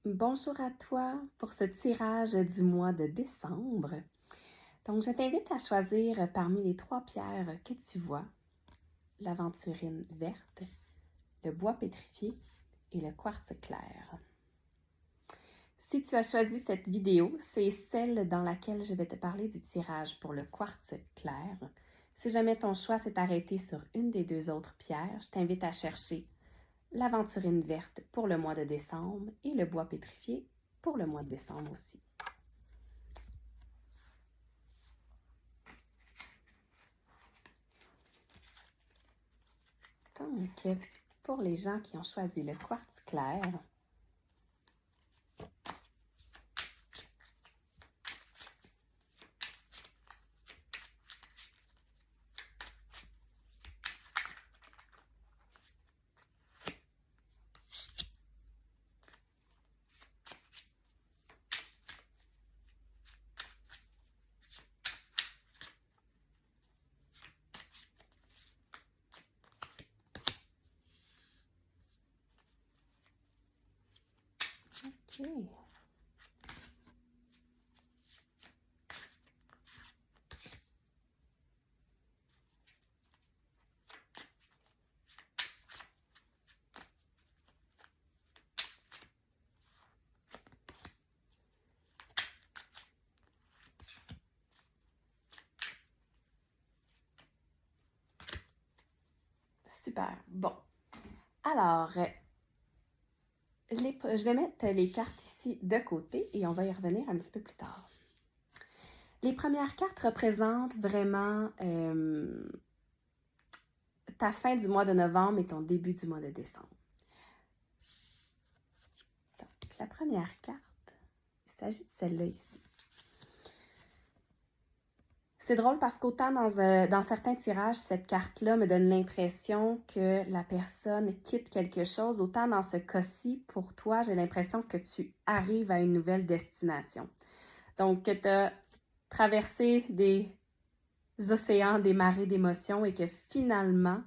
Bonjour à toi pour ce tirage du mois de décembre. Donc, je t'invite à choisir parmi les 3 pierres que tu vois, l'aventurine verte, le bois pétrifié et le quartz clair. Si tu as choisi cette vidéo, c'est celle dans laquelle je vais te parler du tirage pour le quartz clair. Si jamais ton choix s'est arrêté sur une des 2 autres pierres, je t'invite à chercher l'aventurine verte pour le mois de décembre et le bois pétrifié pour le mois de décembre aussi. Donc, pour les gens qui ont choisi le quartz clair, ok. Super. Bon. Alors, je vais mettre les cartes ici de côté et on va y revenir un petit peu plus tard. Les premières cartes représentent vraiment ta fin du mois de novembre et ton début du mois de décembre. Donc, la première carte, il s'agit de celle-là ici. C'est drôle parce qu'autant dans certains tirages, cette carte-là me donne l'impression que la personne quitte quelque chose, autant dans ce cas-ci, pour toi, j'ai l'impression que tu arrives à une nouvelle destination. Donc, que tu as traversé des océans, des marées d'émotions et que finalement,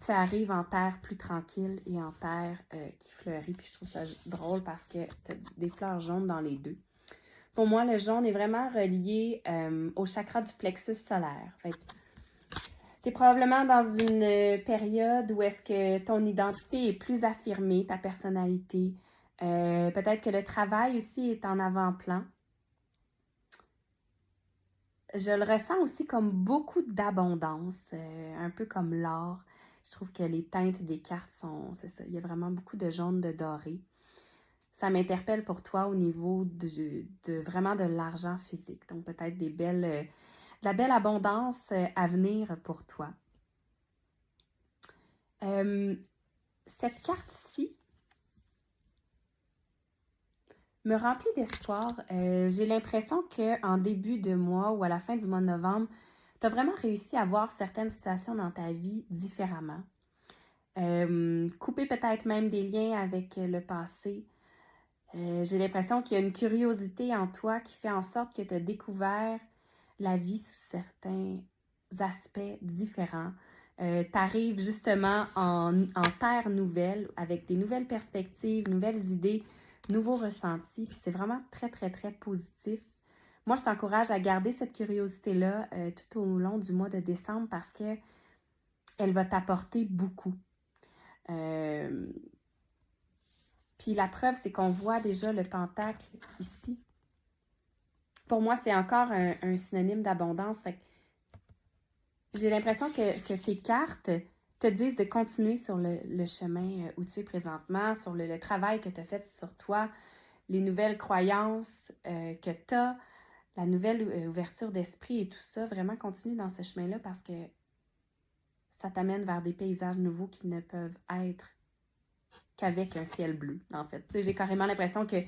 tu arrives en terre plus tranquille et en terre qui fleurit. Puis je trouve ça drôle parce que tu as des fleurs jaunes dans les deux. Pour moi, le jaune est vraiment relié au chakra du plexus solaire. Fait que tu es probablement dans une période où est-ce que ton identité est plus affirmée, ta personnalité. Peut-être que le travail aussi est en avant-plan. Je le ressens aussi comme beaucoup d'abondance, un peu comme l'or. Je trouve que les teintes des cartes sont, c'est ça, il y a vraiment beaucoup de jaune, de doré. Ça m'interpelle pour toi au niveau de vraiment de l'argent physique. Donc peut-être de la belle abondance à venir pour toi. Cette carte-ci me remplit d'espoir. J'ai l'impression qu'en début de mois ou à la fin du mois de novembre, tu as vraiment réussi à voir certaines situations dans ta vie différemment. Couper peut-être même des liens avec le passé. J'ai l'impression qu'il y a une curiosité en toi qui fait en sorte que tu as découvert la vie sous certains aspects différents. Tu arrives justement en terre nouvelle, avec des nouvelles perspectives, nouvelles idées, nouveaux ressentis, puis c'est vraiment très, très, très positif. Moi, je t'encourage à garder cette curiosité-là tout au long du mois de décembre parce que elle va t'apporter beaucoup. Puis la preuve, c'est qu'on voit déjà le pentacle ici. Pour moi, c'est encore un synonyme d'abondance. Fait que j'ai l'impression que tes cartes te disent de continuer sur le chemin où tu es présentement, sur le travail que tu as fait sur toi, les nouvelles croyances que tu as, la nouvelle ouverture d'esprit et tout ça. Vraiment, continue dans ce chemin-là parce que ça t'amène vers des paysages nouveaux qui ne peuvent être qu'avec un ciel bleu, en fait. T'sais, j'ai carrément l'impression que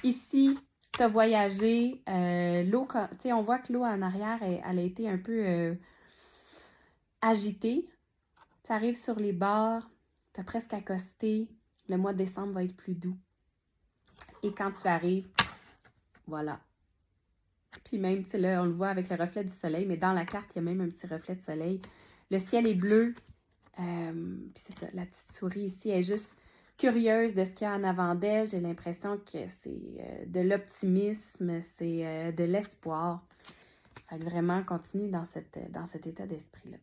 ici, tu as voyagé, l'eau, on voit que l'eau en arrière, elle a été un peu agitée. Tu arrives sur les bords, tu as presque accosté, le mois de décembre va être plus doux. Et quand tu arrives, voilà. Puis même, tu sais, là, on le voit avec le reflet du soleil, mais dans la carte, il y a même un petit reflet de soleil. Le ciel est bleu. Puis c'est ça, la petite souris ici, elle est juste curieuse de ce qu'il y a en avant d'elle. J'ai l'impression que c'est de l'optimisme, c'est de l'espoir. Fait que vraiment, continue dans cet état d'esprit-là.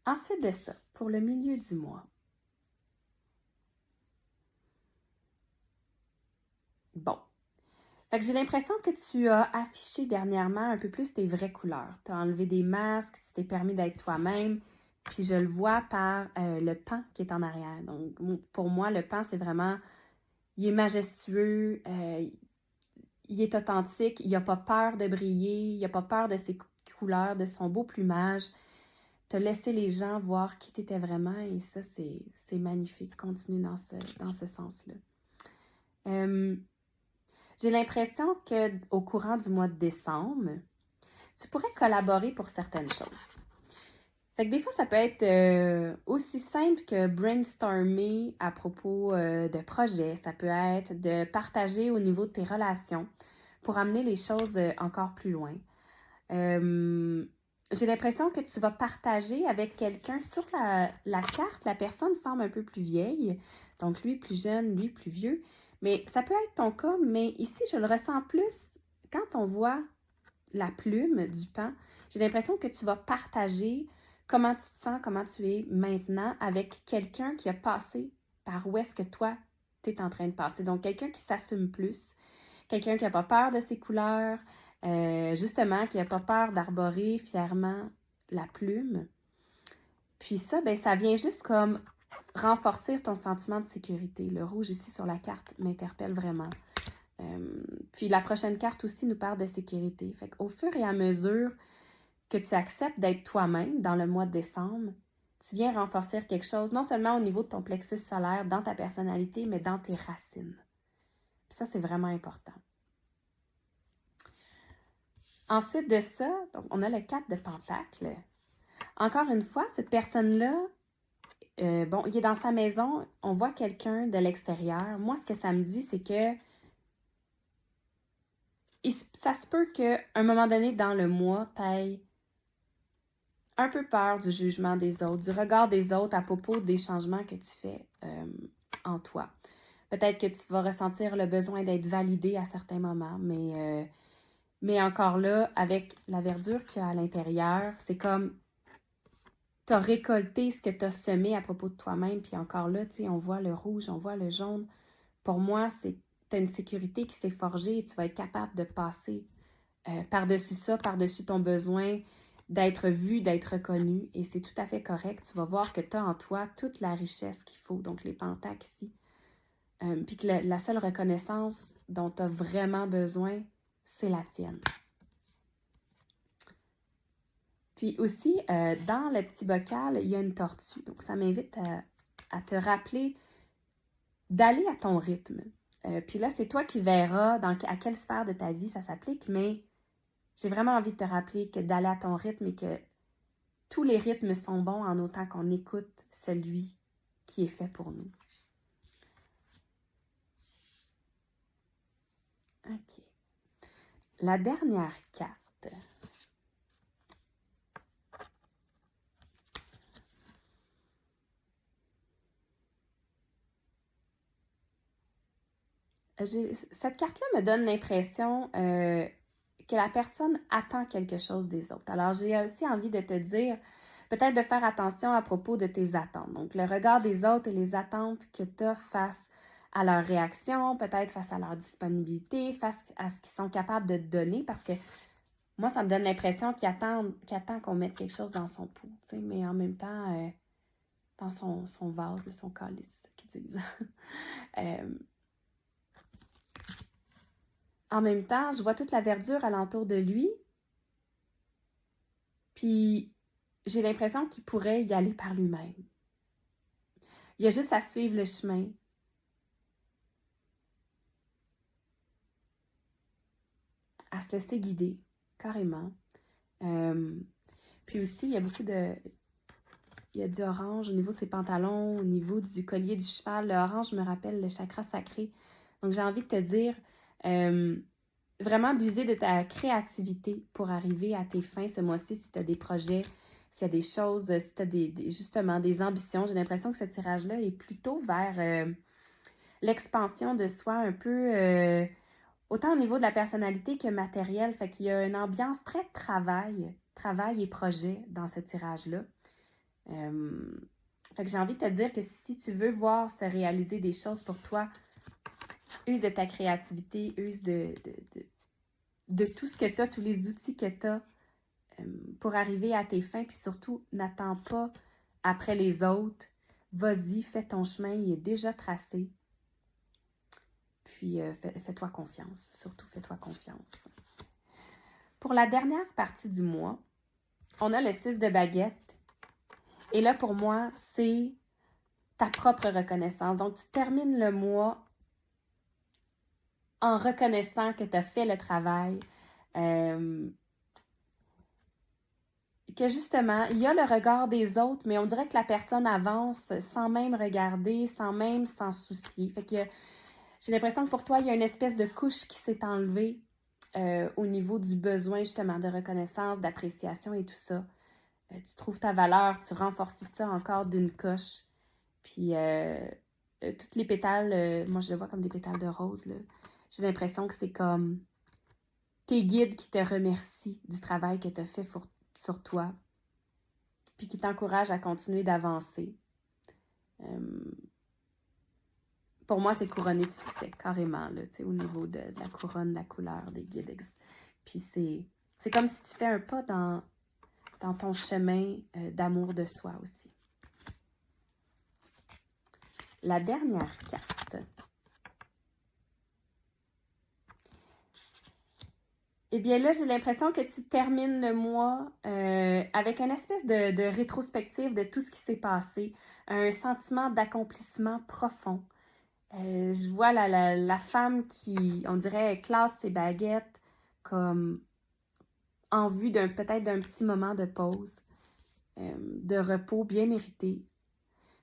Ensuite de ça, pour le milieu du mois. Bon. Fait que j'ai l'impression que tu as affiché dernièrement un peu plus tes vraies couleurs. Tu as enlevé des masques, tu t'es permis d'être toi-même. Puis je le vois par le pan qui est en arrière. Donc, pour moi, le pan, c'est vraiment... Il est majestueux, il est authentique, il n'a pas peur de briller, il n'a pas peur de ses couleurs, de son beau plumage. Tu as laissé les gens voir qui tu étais vraiment et ça, c'est magnifique. Continue dans ce sens-là. J'ai l'impression qu'au courant du mois de décembre, tu pourrais collaborer pour certaines choses. Fait que des fois, ça peut être aussi simple que brainstormer à propos de projets. Ça peut être de partager au niveau de tes relations pour amener les choses encore plus loin. J'ai l'impression que tu vas partager avec quelqu'un sur la carte. La personne semble un peu plus vieille, donc lui plus jeune, lui plus vieux. Mais ça peut être ton cas, mais ici, je le ressens plus quand on voit la plume du pan. J'ai l'impression que tu vas partager comment tu te sens, comment tu es maintenant avec quelqu'un qui a passé par où est-ce que toi, tu es en train de passer. Donc, quelqu'un qui s'assume plus, quelqu'un qui n'a pas peur de ses couleurs, justement, qui n'a pas peur d'arborer fièrement la plume. Puis ça, ben, ça vient juste comme renforcer ton sentiment de sécurité. Le rouge ici sur la carte m'interpelle vraiment. Puis la prochaine carte aussi nous parle de sécurité. Fait qu'au fur et à mesure que tu acceptes d'être toi-même dans le mois de décembre, tu viens renforcer quelque chose, non seulement au niveau de ton plexus solaire, dans ta personnalité, mais dans tes racines. Puis ça, c'est vraiment important. Ensuite de ça, donc, on a le 4 de Pentacle. Encore une fois, cette personne-là, bon, il est dans sa maison, on voit quelqu'un de l'extérieur. Moi, ce que ça me dit, c'est que ça se peut qu'à un moment donné dans le mois, tu aies un peu peur du jugement des autres, du regard des autres à propos des changements que tu fais en toi. Peut-être que tu vas ressentir le besoin d'être validé à certains moments, mais encore là, avec la verdure qu'il y a à l'intérieur, c'est comme tu as récolté ce que tu as semé à propos de toi-même, puis encore là, tu sais, on voit le rouge, on voit le jaune. Pour moi, c'est tu as une sécurité qui s'est forgée et tu vas être capable de passer par-dessus ça, par-dessus ton besoin d'être vu, d'être reconnu. Et c'est tout à fait correct. Tu vas voir que tu as en toi toute la richesse qu'il faut, donc les pentacles ici. Puis que la seule reconnaissance dont tu as vraiment besoin, c'est la tienne. Puis aussi, dans le petit bocal, il y a une tortue. Donc, ça m'invite à te rappeler d'aller à ton rythme. Puis là, c'est toi qui verras à quelle sphère de ta vie ça s'applique, mais j'ai vraiment envie de te rappeler que d'aller à ton rythme et que tous les rythmes sont bons en autant qu'on écoute celui qui est fait pour nous. OK. La dernière carte. Cette carte-là me donne l'impression que la personne attend quelque chose des autres. Alors, j'ai aussi envie de te dire, peut-être de faire attention à propos de tes attentes. Donc, le regard des autres et les attentes que tu as face à leur réaction, peut-être face à leur disponibilité, face à ce qu'ils sont capables de te donner, parce que moi, ça me donne l'impression qu'il attend qu'on mette quelque chose dans son pot, tu sais, mais en même temps, dans son vase, son calice, qu'ils disent. En même temps, je vois toute la verdure alentour de lui, puis j'ai l'impression qu'il pourrait y aller par lui-même. Il y a juste à suivre le chemin. À se laisser guider, carrément. Puis aussi, il y a beaucoup de... Il y a du orange au niveau de ses pantalons, au niveau du collier du cheval. Le orange me rappelle le chakra sacré. Donc, j'ai envie de te dire, vraiment d'user de ta créativité pour arriver à tes fins ce mois-ci si tu as des projets, s'il y a des choses, si tu as justement des ambitions. J'ai l'impression que ce tirage-là est plutôt vers l'expansion de soi un peu, autant au niveau de la personnalité que matériel. Fait qu'il y a une ambiance très travail et projet dans ce tirage-là. Fait que j'ai envie de te dire que si tu veux voir se réaliser des choses pour toi, use de ta créativité, use de tout ce que tu as, tous les outils que tu as pour arriver à tes fins, puis surtout, n'attends pas après les autres. Vas-y, fais ton chemin, il est déjà tracé. Puis fais-toi confiance, surtout fais-toi confiance. Pour la dernière partie du mois, on a le 6 de baguette. Et là, pour moi, c'est ta propre reconnaissance. Donc, tu termines le mois en reconnaissant que tu as fait le travail. Que justement, il y a le regard des autres, mais on dirait que la personne avance sans même regarder, sans même s'en soucier. Fait que j'ai l'impression que pour toi, il y a une espèce de couche qui s'est enlevée au niveau du besoin justement de reconnaissance, d'appréciation et tout ça. Tu trouves ta valeur, tu renforces ça encore d'une coche. Puis toutes les pétales, moi je le vois comme des pétales de rose, là. J'ai l'impression que c'est comme tes guides qui te remercient du travail que tu as fait sur toi, puis qui t'encouragent à continuer d'avancer. Pour moi, c'est couronné de succès, carrément, là, au niveau de la couronne, la couleur des guides. Puis c'est comme si tu fais un pas dans ton chemin d'amour de soi aussi. La dernière carte. Eh bien là, j'ai l'impression que tu termines le mois avec une espèce de rétrospective de tout ce qui s'est passé, un sentiment d'accomplissement profond. Je vois la femme qui, on dirait, classe ses baguettes comme en vue peut-être d'un petit moment de pause, de repos bien mérité.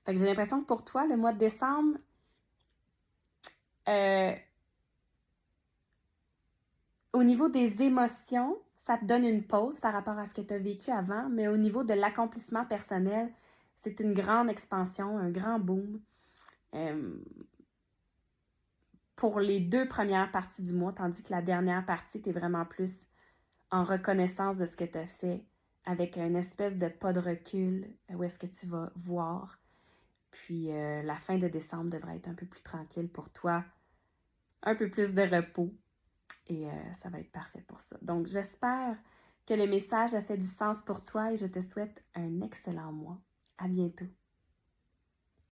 Fait que j'ai l'impression que pour toi, le mois de décembre, au niveau des émotions, ça te donne une pause par rapport à ce que tu as vécu avant, mais au niveau de l'accomplissement personnel, c'est une grande expansion, un grand boom. Pour les 2 premières parties du mois, tandis que la dernière partie, tu es vraiment plus en reconnaissance de ce que tu as fait, avec une espèce de pas de recul, où est-ce que tu vas voir. Puis la fin de décembre devrait être un peu plus tranquille pour toi, un peu plus de repos. Et ça va être parfait pour ça. Donc, j'espère que le message a fait du sens pour toi et je te souhaite un excellent mois. À bientôt.